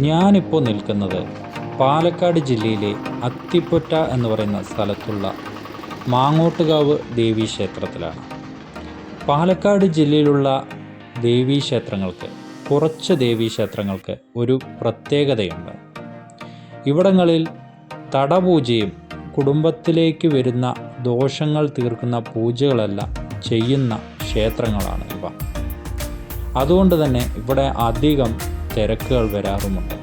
ഞാനിപ്പോൾ നിൽക്കുന്നത് പാലക്കാട് ജില്ലയിലെ അത്തിപ്പൊറ്റ എന്ന് പറയുന്ന സ്ഥലത്തുള്ള മാങ്ങോട്ടുകാവ് ദേവീക്ഷേത്രത്തിലാണ്. പാലക്കാട് ജില്ലയിലുള്ള ദേവീക്ഷേത്രങ്ങൾക്ക്, കുറച്ച് ദേവീക്ഷേത്രങ്ങൾക്ക് ഒരു പ്രത്യേകതയുണ്ട്. ഇവിടങ്ങളിൽ തടപൂജയും കുടുംബത്തിലേക്ക് വരുന്ന ദോഷങ്ങൾ തീർക്കുന്ന പൂജകളെല്ലാം ചെയ്യുന്ന ക്ഷേത്രങ്ങളാണ് ഇവ. അതുകൊണ്ട് തന്നെ ഇവിടെ അധികം തിരക്കുകൾ വരാറുമുണ്ട്.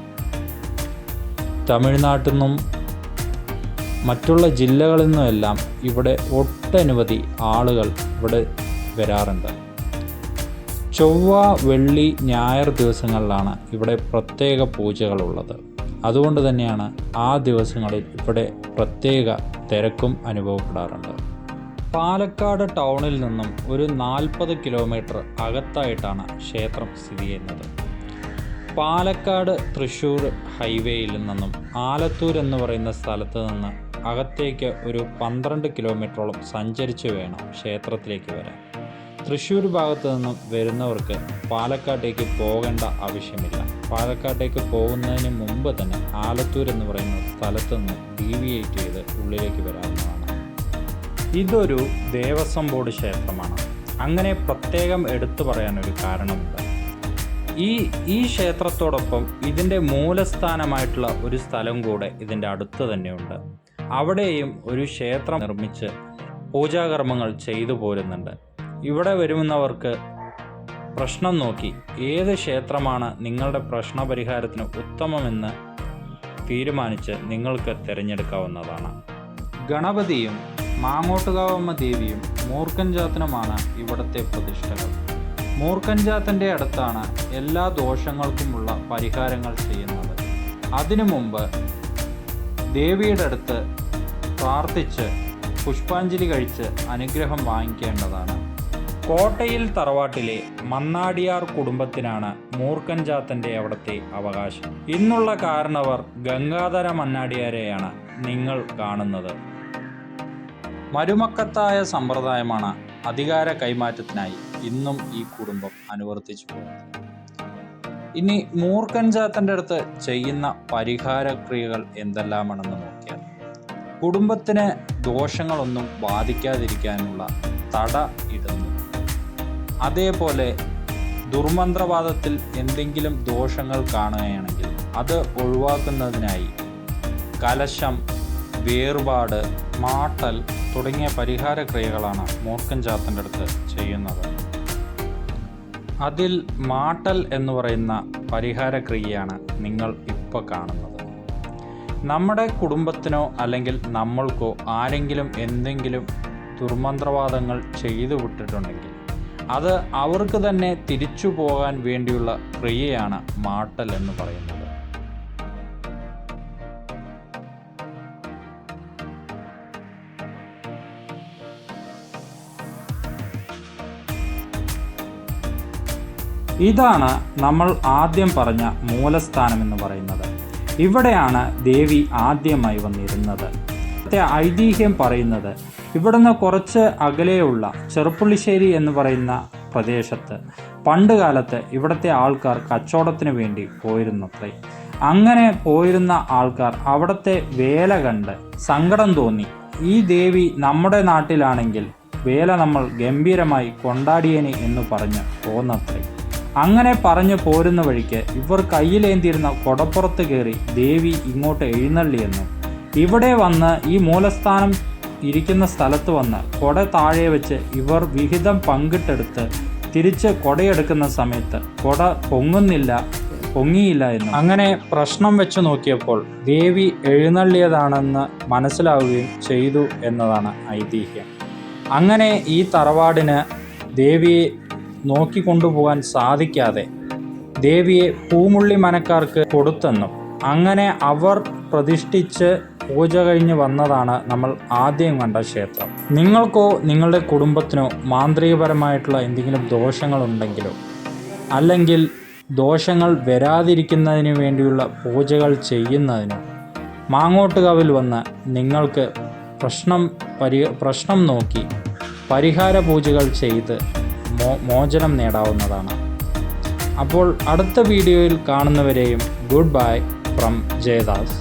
തമിഴ്നാട്ടിൽ നിന്നും മറ്റുള്ള ജില്ലകളിൽ നിന്നുമെല്ലാം ഇവിടെ ഒട്ടനവധി ആളുകൾ ഇവിടെ വരാറുണ്ട്. ചൊവ്വ, വെള്ളി, ഞായർ ദിവസങ്ങളിലാണ് ഇവിടെ പ്രത്യേക പൂജകളുള്ളത്. അതുകൊണ്ട് തന്നെയാണ് ആ ദിവസങ്ങളിൽ ഇവിടെ പ്രത്യേക തിരക്കും അനുഭവപ്പെടാറുണ്ട്. പാലക്കാട് ടൗണിൽ നിന്നും ഒരു 40 കിലോമീറ്റർ അകത്തായിട്ടാണ് ക്ഷേത്രം സ്ഥിതി ചെയ്യുന്നത്. പാലക്കാട് തൃശ്ശൂർ ഹൈവേയിൽ നിന്നും ആലത്തൂർ എന്ന് പറയുന്ന സ്ഥലത്ത് നിന്ന് അകത്തേക്ക് ഒരു 12 കിലോമീറ്ററോളം സഞ്ചരിച്ച് വേണം ക്ഷേത്രത്തിലേക്ക് വരാൻ. തൃശ്ശൂർ ഭാഗത്ത് നിന്നും വരുന്നവർക്ക് പാലക്കാട്ടേക്ക് പോകേണ്ട ആവശ്യമില്ല. പാലക്കാട്ടേക്ക് പോകുന്നതിന് മുമ്പ് തന്നെ ആലത്തൂർ എന്ന് പറയുന്ന സ്ഥലത്ത് നിന്ന് ഡീവിയേറ്റ് ചെയ്ത് ഉള്ളിലേക്ക് വരാവുന്നതാണ്. ഇതൊരു ദേവസ്വം ബോർഡ് ക്ഷേത്രമാണ്. അങ്ങനെ പ്രത്യേകം എടുത്തു പറയാനൊരു കാരണമുണ്ട്. ഈ ക്ഷേത്രത്തോടൊപ്പം ഇതിൻ്റെ മൂലസ്ഥാനമായിട്ടുള്ള ഒരു സ്ഥലം കൂടെ ഇതിൻ്റെ അടുത്ത് തന്നെയുണ്ട്. അവിടെയും ഒരു ക്ഷേത്രം നിർമ്മിച്ച് പൂജാകർമ്മങ്ങൾ ചെയ്തു പോരുന്നുണ്ട്. ഇവിടെ വരുന്നവർക്ക് പ്രശ്നം നോക്കി ഏത് ക്ഷേത്രമാണ് നിങ്ങളുടെ പ്രശ്നപരിഹാരത്തിന് ഉത്തമമെന്ന് തീരുമാനിച്ച് നിങ്ങൾക്ക് തിരഞ്ഞെടുക്കാവുന്നതാണ്. ഗണപതിയും മാങ്ങോട്ടുകാവമ്മ ദേവിയും മൂർഖൻചാത്തനുമാണ് ഇവിടുത്തെ പ്രതിഷ്ഠകൾ. മൂർഖൻചാത്തൻ്റെ അടുത്താണ് എല്ലാ ദോഷങ്ങൾക്കുമുള്ള പരിഹാരങ്ങൾ ചെയ്യുന്നത്. അതിനു മുമ്പ് ദേവിയുടെ അടുത്ത് പ്രാർത്ഥിച്ച് പുഷ്പാഞ്ജലി കഴിച്ച് അനുഗ്രഹം വാങ്ങിക്കേണ്ടതാണ്. കോട്ടയിൽ തറവാട്ടിലെ മന്നാടിയാർ കുടുംബത്തിനാണ് മൂർഖൻചാത്തൻ്റെ അവിടുത്തെ അവകാശം. ഇന്നുള്ള കാരണവർ ഗംഗാധര മന്നാടിയാരെയാണ് നിങ്ങൾ കാണുന്നത്. മരുമക്കത്തായ സമ്പ്രദായമാണ് അധികാര കൈമാറ്റത്തിനായി ഇന്നും ഈ കുടുംബം അനുവർത്തിച്ചു പോകുന്നത്. ഇനി മൂർഖൻചാത്തൻ്റെ അടുത്ത് ചെയ്യുന്ന പരിഹാരക്രിയകൾ എന്തെല്ലാമാണെന്ന് നോക്കിയാൽ, കുടുംബത്തിന് ദോഷങ്ങളൊന്നും ബാധിക്കാതിരിക്കാനുള്ള തട ഇടുന്നു. അതേപോലെ ദുർമന്ത്രവാദത്തിൽ എന്തെങ്കിലും ദോഷങ്ങൾ കാണുകയാണെങ്കിൽ അത് ഒഴിവാക്കുന്നതിനായി കലശം, വേർപാട്, മാട്ടൽ തുടങ്ങിയ പരിഹാരക്രിയകളാണ് മൂർഖൻചാത്തൻ്റെ അടുത്ത് ചെയ്യുന്നത്. അതിൽ മാട്ടൽ എന്ന് പറയുന്ന പരിഹാരക്രിയയാണ് നിങ്ങൾ ഇപ്പോൾ കാണുന്നത്. നമ്മുടെ കുടുംബത്തിനോ അല്ലെങ്കിൽ നമ്മൾക്കോ ആരെങ്കിലും എന്തെങ്കിലും ദുർമന്ത്രവാദങ്ങൾ ചെയ്തു വിട്ടിട്ടുണ്ടെങ്കിൽ അത് അവർക്ക് തന്നെ തിരിച്ചു പോകാൻ വേണ്ടിയുള്ള ക്രിയയാണ് മാട്ടൽ എന്ന് പറയുന്നത്. ഇതാണ് നമ്മൾ ആദ്യം പറഞ്ഞ മൂലസ്ഥാനം എന്ന് പറയുന്നത്. ഇവിടെയാണ് ദേവി ആദ്യമായി വന്നിരുന്നത്. ഐതിഹ്യം പറയുന്നത് ഇവിടുന്ന് കുറച്ച് അകലെയുള്ള ചെറുപ്പുള്ളിശ്ശേരി എന്ന് പറയുന്ന പ്രദേശത്ത് പണ്ട് കാലത്ത് ഇവിടുത്തെ ആൾക്കാർ കച്ചവടത്തിന് വേണ്ടി പോയിരുന്നത്രേ. അങ്ങനെ പോയിരുന്ന ആൾക്കാർ അവിടുത്തെ വേല കണ്ട് സങ്കടം തോന്നി, ഈ ദേവി നമ്മുടെ നാട്ടിലാണെങ്കിൽ വേല നമ്മൾ ഗംഭീരമായി കൊണ്ടാടിയേനെ എന്ന് പറഞ്ഞ് പോന്നത്രേ. അങ്ങനെ പറഞ്ഞു പോരുന്ന വഴിക്ക് ഇവർ കയ്യിലേന്തിയിരുന്ന കൊടപ്പുറത്ത് കയറി ദേവി ഇങ്ങോട്ട് എഴുന്നള്ളിയെന്നും ഇവിടെ വന്ന് ഈ മൂലസ്ഥാനം ഇരിക്കുന്ന സ്ഥലത്ത് വന്ന് കൊട താഴെ വെച്ച് ഇവർ വിഹിതം പങ്കിട്ടെടുത്ത് തിരിച്ച് കൊടയെടുക്കുന്ന സമയത്ത് കൊട പൊങ്ങിയില്ല എന്നും അങ്ങനെ പ്രശ്നം വെച്ച് നോക്കിയപ്പോൾ ദേവി എഴുന്നള്ളിയതാണെന്ന് മനസ്സിലാവുകയും ചെയ്തു എന്നതാണ് ഐതിഹ്യം. അങ്ങനെ ഈ തറവാടിന് ദേവിയെ നോക്കിക്കൊണ്ടുപോകാൻ സാധിക്കാതെ ദേവിയെ പൂമുള്ളി മനക്കാർക്ക് കൊടുത്തെന്നും അങ്ങനെ അവർ പ്രതിഷ്ഠിച്ച് പൂജ കഴിഞ്ഞ് വന്നതാണ് നമ്മൾ ആദ്യം കണ്ട ക്ഷേത്രം. നിങ്ങൾക്കോ നിങ്ങളുടെ കുടുംബത്തിനോ മാന്ത്രികപരമായിട്ടുള്ള എന്തെങ്കിലും ദോഷങ്ങളുണ്ടെങ്കിലോ അല്ലെങ്കിൽ ദോഷങ്ങൾ വരാതിരിക്കുന്നതിന് വേണ്ടിയുള്ള പൂജകൾ ചെയ്യുന്നതിനോ മാങ്ങോട്ടുകാവിൽ വന്ന് നിങ്ങൾക്ക് പ്രശ്നം നോക്കി പരിഹാര പൂജകൾ ചെയ്ത് മോചനം നേടാവുന്നതാണ്. അപ്പോൾ അടുത്ത വീഡിയോയിൽ കാണുന്നവരെയും ഗുഡ് ബൈ ഫ്രം ജയദാസ്.